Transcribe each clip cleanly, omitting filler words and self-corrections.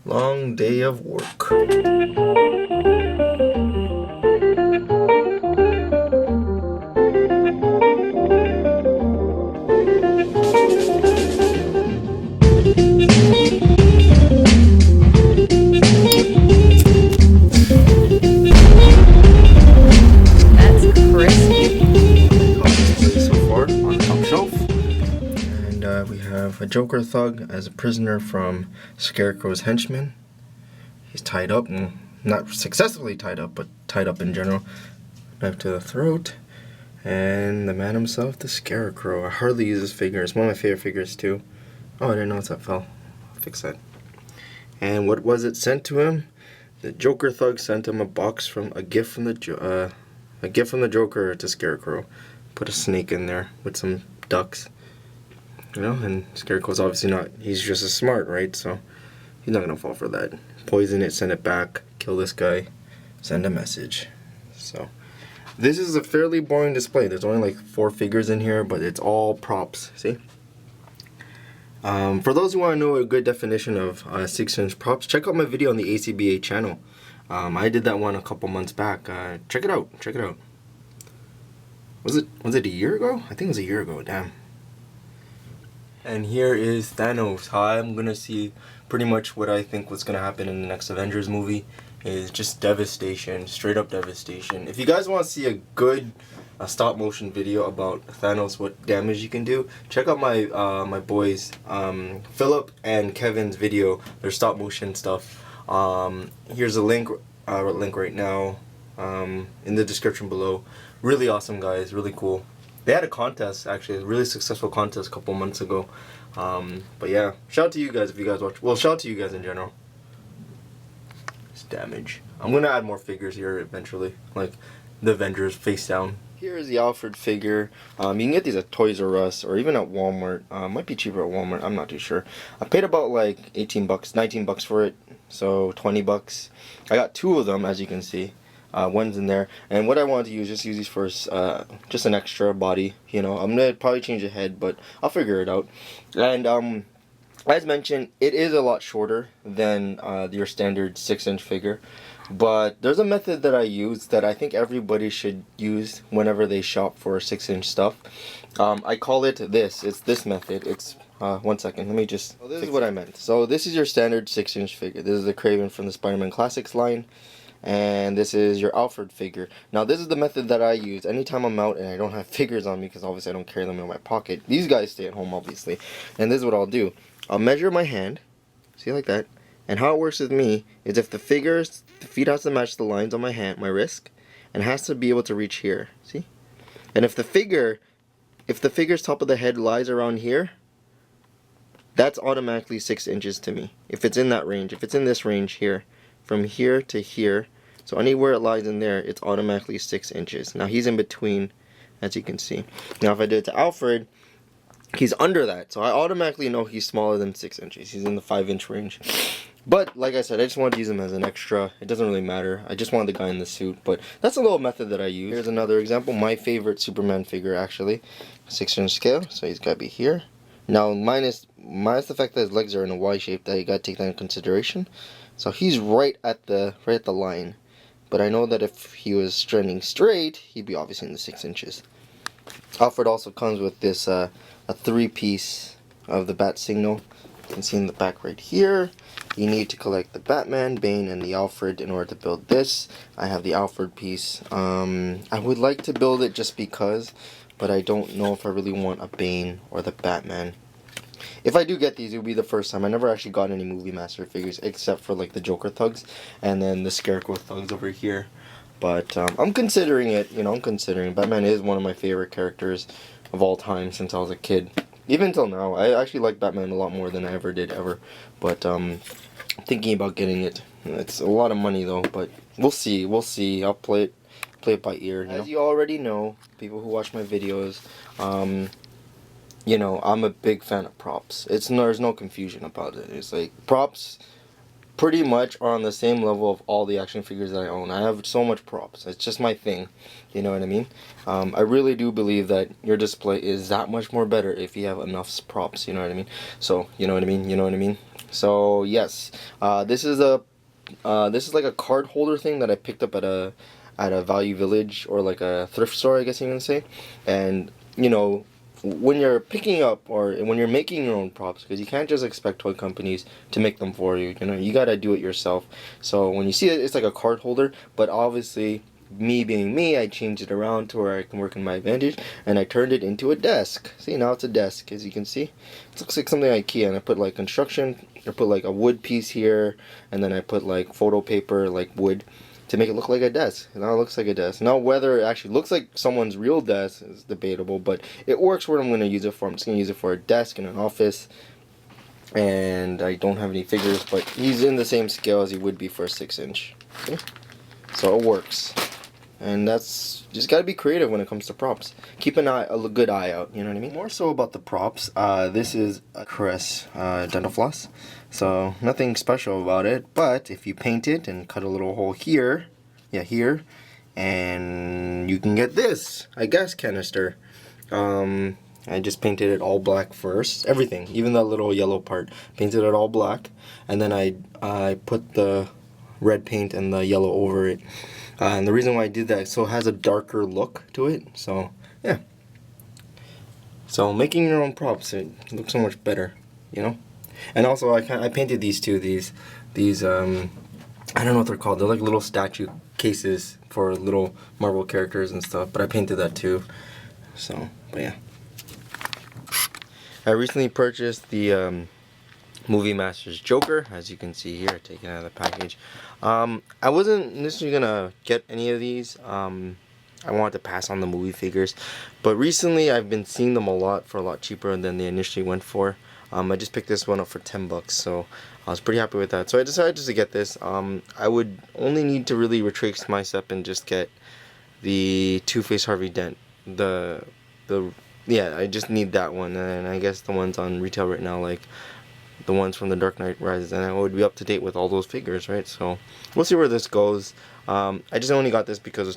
Long day of work. We have a Joker thug as a prisoner from Scarecrow's henchmen. He's tied up, well, not successfully tied up, but tied up in general. Knife to the throat. And the man himself, the Scarecrow. I hardly use this figure. It's one of my favorite figures too. Oh, I didn't notice that fell. I'll fix that. And what was it sent to him? The Joker thug sent him a box from a gift from the Joker to Scarecrow. Put a snake in there with some ducks. You know, and Scarecrow's obviously not, he's just as smart, right? So he's not gonna fall for that. Poison it, send it back, kill this guy, send a message. So this is a fairly boring display. There's only like 4 figures in here, but it's all props, see? For those who want to know a good definition of 6-inch props, check out my video on the A.C.B.A channel. I did that one a couple months back. Check it out, check it out. Was it a year ago? I think it was a year ago, damn. And here is Thanos. I'm gonna see pretty much what I think was gonna happen in the next Avengers movie. Is just devastation, straight up devastation. If you guys want to see a good stop motion video about Thanos, what damage you can do, check out my my boys Philip and Kevin's video, their stop motion stuff. Here's a link right now in the description below. Really awesome guys, really cool. They had a contest, actually, a really successful contest a couple months ago. But yeah, shout out to you guys if you guys watch. Well, shout out to you guys in general. It's damage. I'm gonna add more figures here eventually, like the Avengers face down. Here is the Alfred figure. You can get these at Toys R Us or even at Walmart. Might be cheaper at Walmart, I'm not too sure. I paid about like 18 bucks, 19 bucks for it, so 20 bucks. I got 2 of them, as you can see. One's in there, and what I wanted to use, just use these for just an extra body, you know. I'm gonna probably change the head, but I'll figure it out. And as mentioned, it is a lot shorter than your standard 6-inch figure, but there's a method that I use that I think everybody should use whenever they shop for 6-inch stuff. I call it this. It's this method. It's 1 second, let me just, this is what I meant. So this is your standard 6-inch figure. This is the Kraven from the Spider-Man Classics line. And this is your Alfred figure. Now this is the method that I use anytime I'm out and I don't have figures on me, because obviously I don't carry them in my pocket. These guys stay at home obviously. And this is what I'll do. I'll measure my hand, see, like that. And how it works with me is if the feet has to match the lines on my hand, my wrist, and has to be able to reach here, see? And if the figure's top of the head lies around here, that's automatically 6 inches to me. If it's in that range, if it's in this range here, from here to here, so anywhere it lies in there, it's automatically 6 inches. Now he's in between, as you can see. Now if I did it to Alfred, he's under that, so I automatically know he's smaller than 6 inches. He's in the 5-inch range. But like I said, I just wanted to use him as an extra. It doesn't really matter. I just wanted the guy in the suit, but that's a little method that I use. Here's another example. My favorite Superman figure, actually, 6-inch scale. So he's got to be here. Now minus the fact that his legs are in a Y shape, that you got to take that into consideration. So he's right at the line, but I know that if he was standing straight, he'd be obviously in the 6 inches. Alfred also comes with this a 3-piece of the bat signal. You can see in the back right here. You need to collect the Batman, Bane, and the Alfred in order to build this. I have the Alfred piece. I would like to build it just because, but I don't know if I really want a Bane or the Batman. If I do get these, it will be the first time. I never actually got any Movie Master figures except for like the Joker thugs and then the Scarecrow thugs over here. But I'm considering it, you know, I'm considering. Batman is one of my favorite characters of all time since I was a kid. Even till now, I actually like Batman a lot more than I ever did ever. But thinking about getting it. It's a lot of money though, but we'll see, we'll see. I'll play it by ear. You know? As you already know, people who watch my videos, you know, I'm a big fan of props. There's no confusion about it. It's like props pretty much are on the same level of all the action figures that I own. I have so much props. It's just my thing. You know what I mean? I really do believe that your display is that much more better if you have enough props. You know what I mean? So, you know what I mean? You know what I mean? So yes, this is like a card holder thing that I picked up at a Value Village, or like a thrift store, I guess you can say. And you know, when you're picking up or when you're making your own props, because you can't just expect toy companies to make them for you. You know, you gotta do it yourself. So when you see it, it's like a card holder, but obviously, me being me, I changed it around to where I can work in my advantage, and I turned it into a desk. See, now it's a desk, as you can see. It looks like something IKEA, and I put like construction, I put like a wood piece here, and then I put like photo paper, like wood, to make it look like a desk. Now it looks like a desk. Now whether it actually looks like someone's real desk is debatable, but it works for what I'm going to use it for. I'm just going to use it for a desk in an office, and I don't have any figures, but he's in the same scale as he would be for a 6-inch. Okay? So it works. And that's just gotta be creative when it comes to props. Keep a good eye out. You know what I mean. More so about the props. This is a Crest dental floss, so nothing special about it. But if you paint it and cut a little hole here, here, and you can get this, a gas canister. I just painted it all black first. Everything, even that little yellow part, painted it all black, and then I put the red paint and the yellow over it. And the reason why I did that, so it has a darker look to it. So yeah. So making your own props, it looks so much better, you know. And also I painted these too. These I don't know what they're called. They're like little statue cases for little Marvel characters and stuff. But I painted that too. So, but yeah. I recently purchased the Movie Masters Joker, as you can see here, taken out of the package. I wasn't initially gonna get any of these. I wanted to pass on the movie figures, but recently I've been seeing them a lot for a lot cheaper than they initially went for. I just picked this one up for $10, so I was pretty happy with that. So I decided just to get this. I would only need to really retrace my step and just get the Two-Face Harvey Dent. Yeah, I just need that one, and I guess the ones on retail right now, like the ones from the Dark Knight Rises, and I would be up to date with all those figures, right? So we'll see where this goes. I just only got this because it's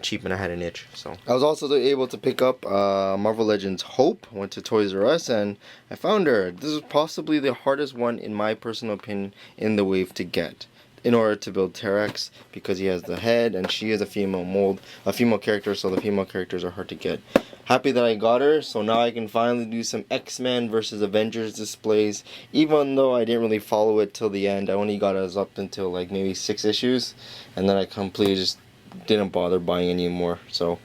cheap and I had an itch. So I was also able to pick up Marvel Legends Hope. Went to Toys R Us and I found her. This is possibly the hardest one, in my personal opinion, in the wave to get, in order to build Terex, because he has the head and she is a female character, so the female characters are hard to get. Happy that I got her, so now I can finally do some X-Men versus Avengers displays, even though I didn't really follow it till the end. I only got us up until like maybe 6 issues, and then I completely just didn't bother buying anymore. So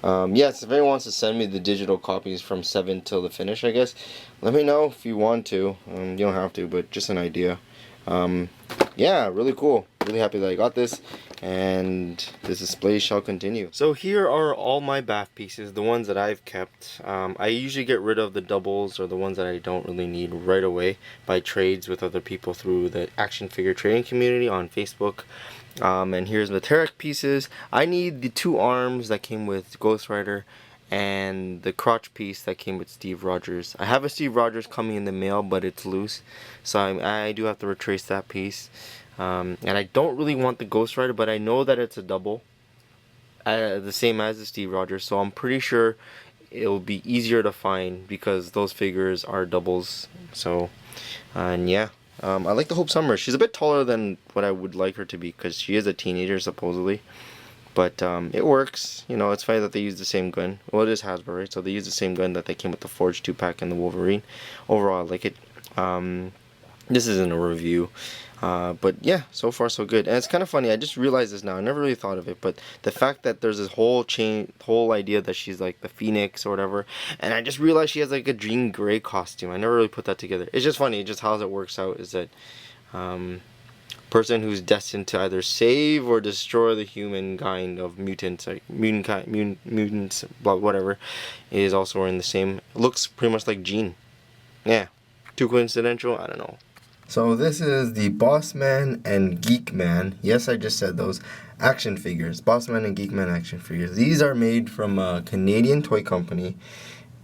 yes, if anyone wants to send me the digital copies from 7 till the finish, I guess, let me know if you want to. You don't have to, but just an idea. Yeah, really cool. Really happy that I got this, and this display shall continue. So here are all my bath pieces, the ones that I've kept. I usually get rid of the doubles or the ones that I don't really need right away by trades with other people through the action figure trading community on Facebook. And here's the Terek pieces. I need the 2 arms that came with Ghost Rider and the crotch piece that came with Steve Rogers. I have a Steve Rogers coming in the mail, but it's loose, so I do have to retrace that piece. And I don't really want the Ghost Rider, but I know that it's a double, the same as the Steve Rogers, so I'm pretty sure it'll be easier to find because those figures are doubles. So, and yeah. I like the Hope Summer. She's a bit taller than what I would like her to be because she is a teenager supposedly. But it works. You know, it's funny that they use the same gun. Well, it is Hasbro, right? So they use the same gun that they came with the Forge 2-pack and the Wolverine. Overall, I like it. This isn't a review. But yeah, so far so good. And it's kind of funny. I just realized this now. I never really thought of it. But the fact that there's this whole idea that she's like the Phoenix or whatever. And I just realized she has like a Jean Grey costume. I never really put that together. It's just funny. Just how it works out is that person who's destined to either save or destroy the humankind of mutants, like mutants, blah, whatever, is also wearing the same. Looks pretty much like Jean. Yeah, too coincidental? I don't know. So this is the Boss Man and Geek Man. Yes, I just said those action figures. Boss Man and Geek Man action figures. These are made from a Canadian toy company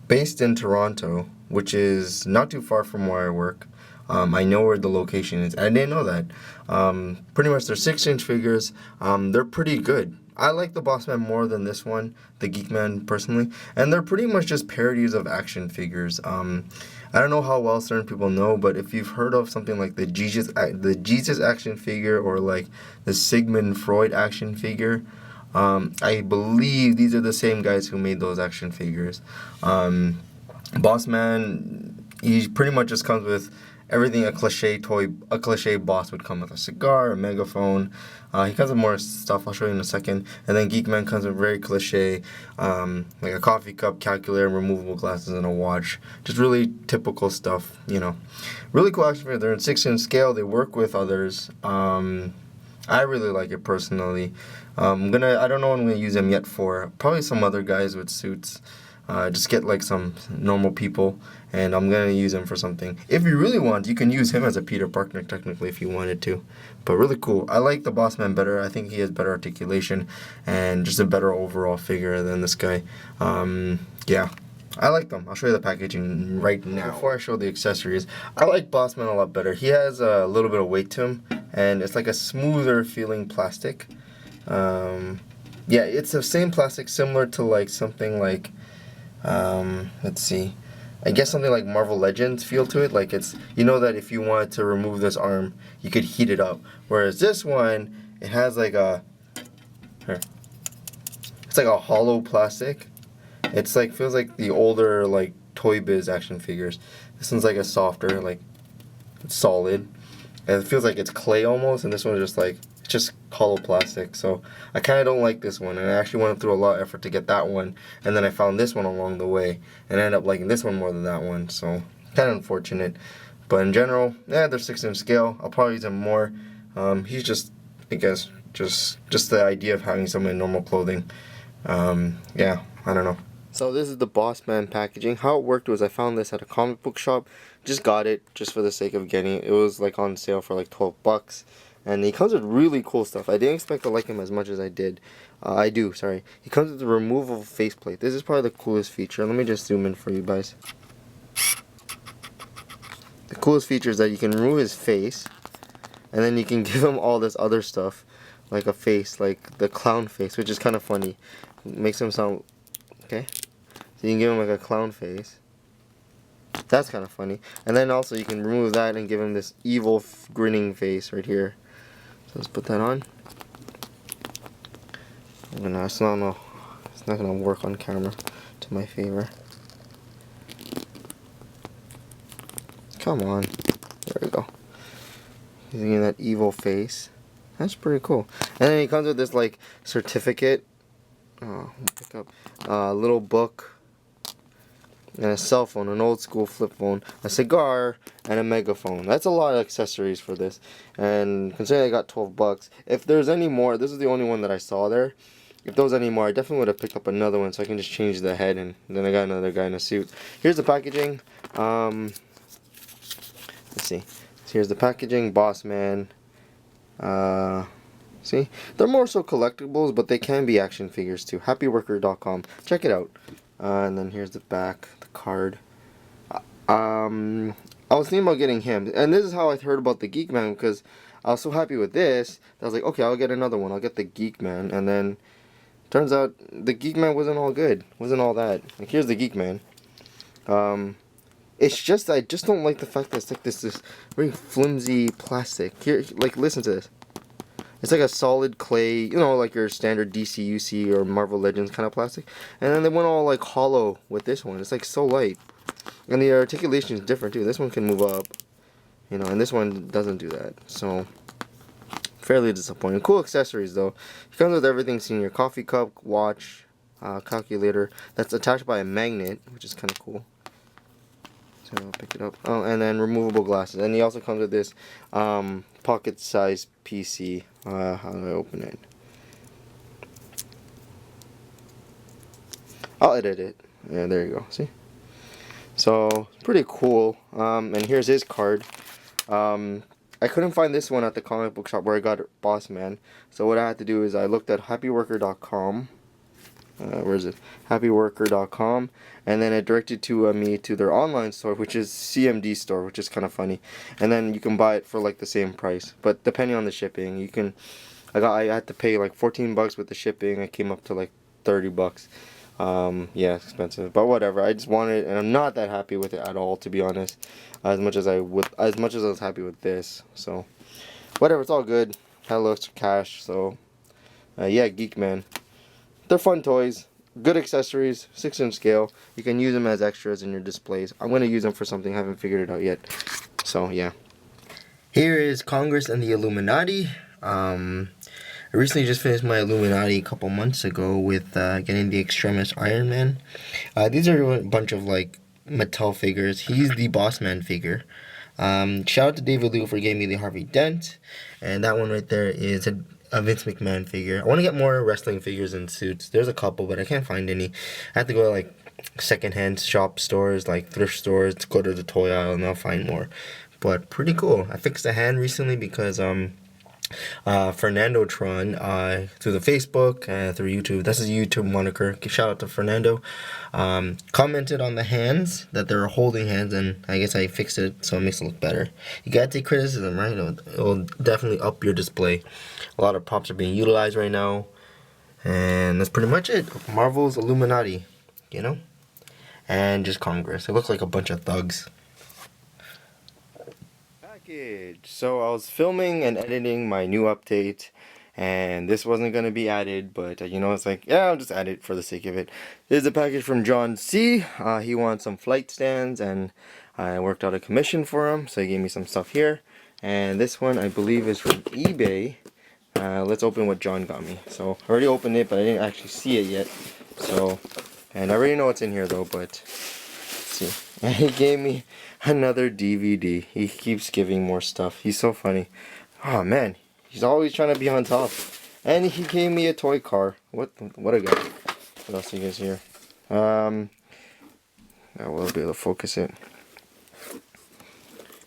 based in Toronto, which is not too far from where I work. I know where the location is. I didn't know that. Pretty much they're 6-inch figures. They're pretty good. I like the Boss Man more than this one, the Geek Man, personally. And they're pretty much just parodies of action figures. I don't know how well certain people know, but if you've heard of something like the Jesus action figure or like the Sigmund Freud action figure, I believe these are the same guys who made those action figures. Boss Man, he pretty much just comes with everything a cliche boss would come with: a cigar, a megaphone. He comes with more stuff I'll show you in a second. And then Geek Man comes with very cliche, like a coffee cup, calculator, removable glasses, and a watch. Just really typical stuff, you know. Really cool action figure. They're in 6-inch scale. They work with others. I really like it personally. I don't know what I'm gonna use them yet for. Probably some other guys with suits. Just get like some normal people, and I'm gonna use him for something. If you really want, you can use him as a Peter Parker technically if you wanted to. But really cool. I like the Boss Man better. I think he has better articulation and just a better overall figure than this guy. Yeah. I like them. I'll show you the packaging right now. Before I show the accessories, I like Boss Man a lot better. He has a little bit of weight to him, and it's like a smoother feeling plastic. Yeah, it's the same plastic, similar to like something like, let's see, I guess something like Marvel Legends feel to it. Like it's, you know that if you wanted to remove this arm, you could heat it up. Whereas this one, it has like a, here, it's like a hollow plastic. It's like, feels like the older like Toy Biz action figures. This one's like a softer, like it's solid. And it feels like it's clay almost, and this one's just like, it's just hollow plastic. So I kind of don't like this one, and I actually went through a lot of effort to get that one, and then I found this one along the way, and I ended up liking this one more than that one. So kind of unfortunate, but in general, yeah, they're 6-inch scale. I'll probably use them more. He's just, I guess, just the idea of having someone in normal clothing. Yeah, I don't know. So this is the Boss Man packaging. How it worked was I found this at a comic book shop. Just got it just for the sake of getting it. It was like on sale for like 12 bucks. And he comes with really cool stuff. I didn't expect to like him as much as I did. I do, sorry. He comes with a removable faceplate. This is probably the coolest feature. Let me just zoom in for you guys. The coolest feature is that you can remove his face, and then you can give him all this other stuff, like a face, like the clown face, which is kind of funny. It makes him sound, okay? So you can give him like a clown face. That's kind of funny. And then also you can remove that and give him this evil grinning face right here. So let's put that on. It's not gonna work on camera to my favor. Come on. There we go. He's getting that evil face. That's pretty cool. And then he comes with this like certificate. Pick up a little book, and a cell phone, an old school flip phone, a cigar, and a megaphone. That's a lot of accessories for this. And considering I got 12 bucks, if there's any more, this is the only one that I saw there. If there was any more, I definitely would have picked up another one so I can just change the head, and then I got another guy in a suit. Here's the packaging. Let's see. So here's the packaging, Boss Man. See? They're more so collectibles, but they can be action figures too. Happyworker.com. Check it out. And then here's the back, the card. I was thinking about getting him, and this is how I heard about the Geek Man, because I was so happy with this that I was like, okay, I'll get another one. I'll get the Geek Man, and then turns out the Geek Man wasn't all good. Wasn't all that. Like, here's the Geek Man. It's just, I just don't like the fact that it's like this very flimsy plastic. Here, like, listen to this. It's like a solid clay, you know, like your standard DCUC or Marvel Legends kind of plastic. And then they went all like hollow with this one. It's like so light. And the articulation is different too. This one can move up, you know, and this one doesn't do that. So, fairly disappointing. Cool accessories though. It comes with everything seen here. Coffee cup, watch, calculator. That's attached by a magnet, which is kind of cool. So I'll pick it up. Oh, and then removable glasses. And he also comes with this pocket-sized PC. How do I open it? I'll edit it. Yeah, there you go. See? So, pretty cool. And here's his card. I couldn't find this one at the comic book shop where I got Boss Man. So what I had to do is I looked at happyworker.com. Where is it? Happyworker.com, and then it directed to me to their online store, which is CMD store, which is kind of funny. And then you can buy it for like the same price, but depending on the shipping, you can. I had to pay like 14 bucks with the shipping. It came up to like 30 bucks. Yeah, expensive, but whatever. I just wanted it, and I'm not that happy with it at all, to be honest. As much as I was happy with this. So whatever, it's all good. Had a little extra cash, so yeah, Geek Man. They're fun toys, good accessories, 6-inch scale. You can use them as extras in your displays. I'm gonna use them for something. I haven't figured it out yet. So yeah. Here is Congress and the Illuminati. I recently just finished my Illuminati a couple months ago with getting the Extremis Iron Man. These are a bunch of like Mattel figures. He's the Boss Man figure. Shout out to David Liu for giving me the Harvey Dent. And that one right there is a Vince McMahon figure. I want to get more wrestling figures and suits. There's a couple, but I can't find any. I have to go to like secondhand shop stores, like thrift stores, to go to the toy aisle, and I'll find more. But pretty cool. I fixed a hand recently because Fernando Tron through the Facebook and through YouTube. That's his YouTube moniker. Shout out to Fernando. Commented on the hands that they were holding hands, and I guess I fixed it so it makes it look better. You gotta take criticism, right? It'll definitely up your display. A lot of props are being utilized right now, and that's pretty much it. Marvel's Illuminati, you know, and just Congress. It looks like a bunch of thugs. So I was filming and editing my new update, and this wasn't going to be added, but you know, it's like, yeah, I'll just add it for the sake of it. This is a package from John C. He wants some flight stands, and I worked out a commission for him, so he gave me some stuff here. And this one I believe is from eBay. Let's open what John got me. So I already opened it, but I didn't actually see it yet. So, and I already know what's in here though, but let's see. And he gave me another DVD. He keeps giving more stuff. He's so funny. Oh man, he's always trying to be on top. And he gave me a toy car. What a guy. What else do you guys here? I will be able to focus it.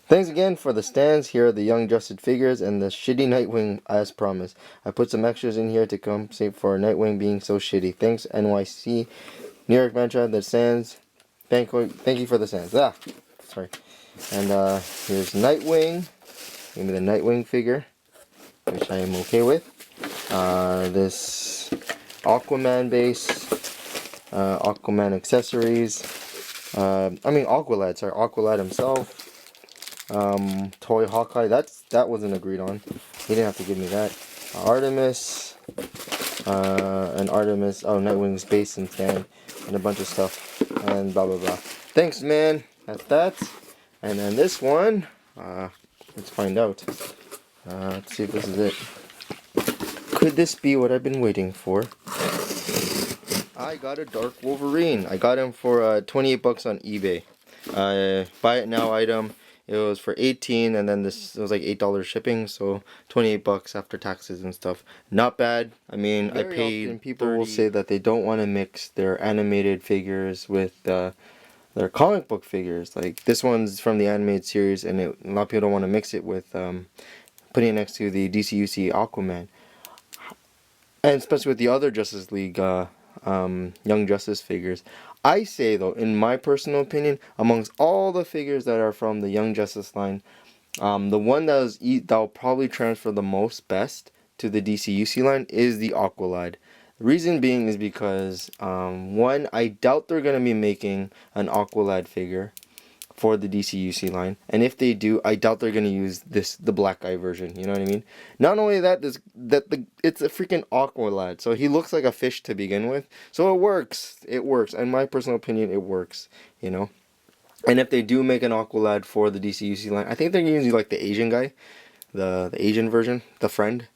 Thanks again for the stands. Here are the Young Justice figures and the shitty Nightwing as promised. I put some extras in here to compensate for Nightwing being so shitty. Thanks NYC, New York Metro, the stands. Thank you for the stands. Sorry. And here's Nightwing. Give me the Nightwing figure, which I am okay with. This Aquaman base, Aquaman accessories. Aqualad. Sorry, Aqualad himself. Toy Hawkeye. That wasn't agreed on. He didn't have to give me that. Artemis. And Artemis. Oh, Nightwing's base and stand, and a bunch of stuff, and blah blah blah. Thanks, man. That's that. And then this one, let's find out. Let's see if this is it. Could this be what I've been waiting for? I got a Dark Wolverine. I got him for 28 bucks on eBay. Buy it now item. It was for 18, and then it was like $8 shipping, so 28 bucks after taxes and stuff. Not bad. I mean, I paid. Often people 30. Will say that they don't want to mix their animated figures with their comic book figures. Like this one's from the animated series, and a lot of people don't want to mix it with putting it next to the DCUC Aquaman, and especially with the other Justice League Young Justice figures. I say though, in my personal opinion, amongst all the figures that are from the Young Justice line, the one that'll probably transfer the most best to the DCUC line is the Aqualad. The reason being is because one, I doubt they're gonna be making an Aqualad figure for the DCUC line, and if they do, I doubt they're gonna use the black guy version. You know what I mean? Not only that, it's a freaking Aqualad, so he looks like a fish to begin with. So it works. It works. In my personal opinion, it works. You know. And if they do make an Aqualad for the DCUC line, I think they're gonna use like the Asian guy, the Asian version, the friend.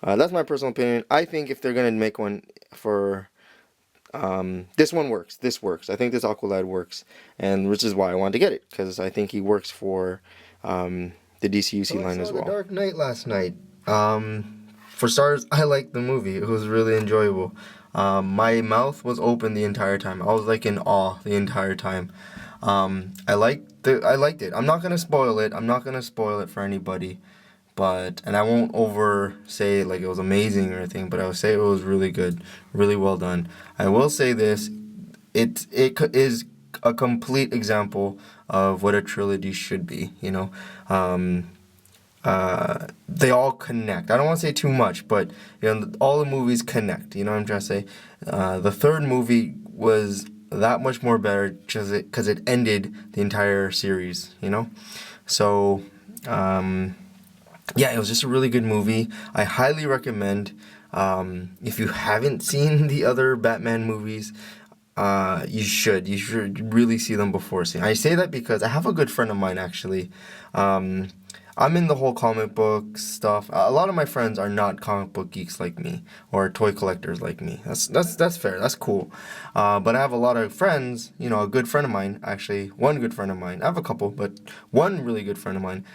That's my personal opinion. I think if they're gonna make one for this one works. This works. I think this Aqualad works, and which is why I wanted to get it, because I think he works for the DCUC line as well. I saw The Dark Knight last night. For starters, I liked the movie. It was really enjoyable. My mouth was open the entire time. I was like in awe the entire time. I liked it. I'm not gonna spoil it. I'm not gonna spoil it for anybody. And I won't say like it was amazing or anything, but I will say it was really good, really well done. I will say this, it is a complete example of what a trilogy should be, you know. They all connect. I don't want to say too much, but you know, all the movies connect, you know what I'm trying to say. The third movie was that much more better just because it ended the entire series, you know? So, yeah, it was just a really good movie. I highly recommend, if you haven't seen the other Batman movies, you should. You should really see them before seeing. I say that because I have a good friend of mine, actually. I'm in the whole comic book stuff. A lot of my friends are not comic book geeks like me or toy collectors like me. That's fair. That's cool. But I have a lot of friends. You know, a good friend of mine, actually, one good friend of mine. I have a couple, but one really good friend of mine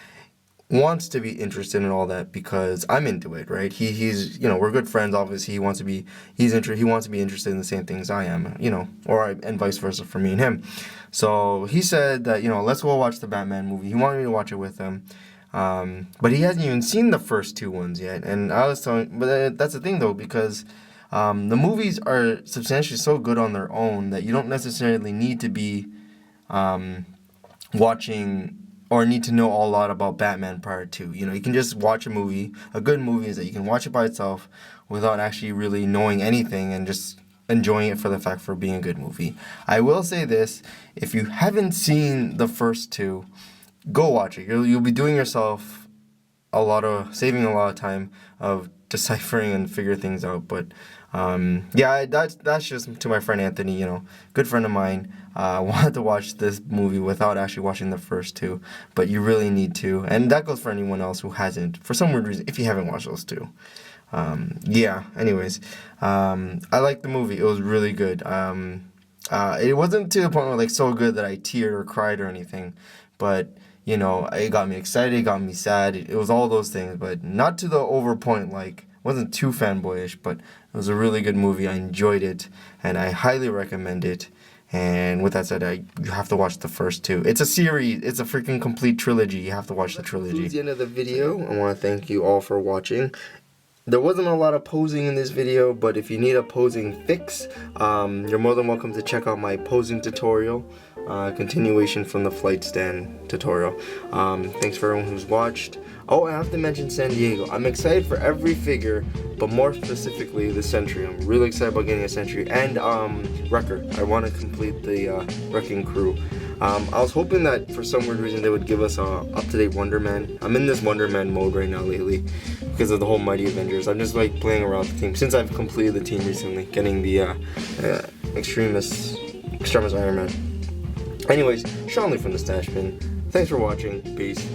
wants to be interested in all that because I'm into it, right? He's you know, we're good friends. Obviously, he wants to be interested in the same things I am, you know, and vice versa for me and him. So he said that, you know, let's go watch the Batman movie. He wanted me to watch it with him. But he hasn't even seen the first two ones yet, and I was telling, but that's the thing though, because the movies are substantially so good on their own that you don't necessarily need to be watching or need to know a lot about Batman prior to. You know, you can just watch a movie. A good movie is that you can watch it by itself without actually really knowing anything and just enjoying it for the fact for being a good movie. I will say this, if you haven't seen the first two, go watch it. You'll be doing yourself saving a lot of time of deciphering and figure things out. But yeah, that's just to my friend Anthony. You know, good friend of mine. Wanted to watch this movie without actually watching the first two, but you really need to, and that goes for anyone else who hasn't, for some weird reason, if you haven't watched those two. Yeah. Anyways, I liked the movie. It was really good. It wasn't to the point where like so good that I teared or cried or anything, but you know, it got me excited, it got me sad. It was all those things, but not to the over point. Like, wasn't too fanboyish, but it was a really good movie. I enjoyed it, and I highly recommend it. And with that said, you have to watch the first two. It's a series. It's a freaking complete trilogy. You have to watch the trilogy. That's the end of the video. I want to thank you all for watching. There wasn't a lot of posing in this video, but if you need a posing fix, you're more than welcome to check out my posing tutorial, continuation from the flight stand tutorial. Thanks for everyone who's watched. Oh, I have to mention San Diego. I'm excited for every figure, but more specifically the Sentry. I'm really excited about getting a Sentry and Wrecker. I want to complete the Wrecking Crew. I was hoping that for some weird reason they would give us a up-to-date Wonder Man. I'm in this Wonder Man mode right now lately because of the whole Mighty Avengers. I'm just like playing around with the team since I've completed the team recently, getting the Extremis Iron Man. Anyways, Sean Lee from the Stash Bin. Thanks for watching. Peace.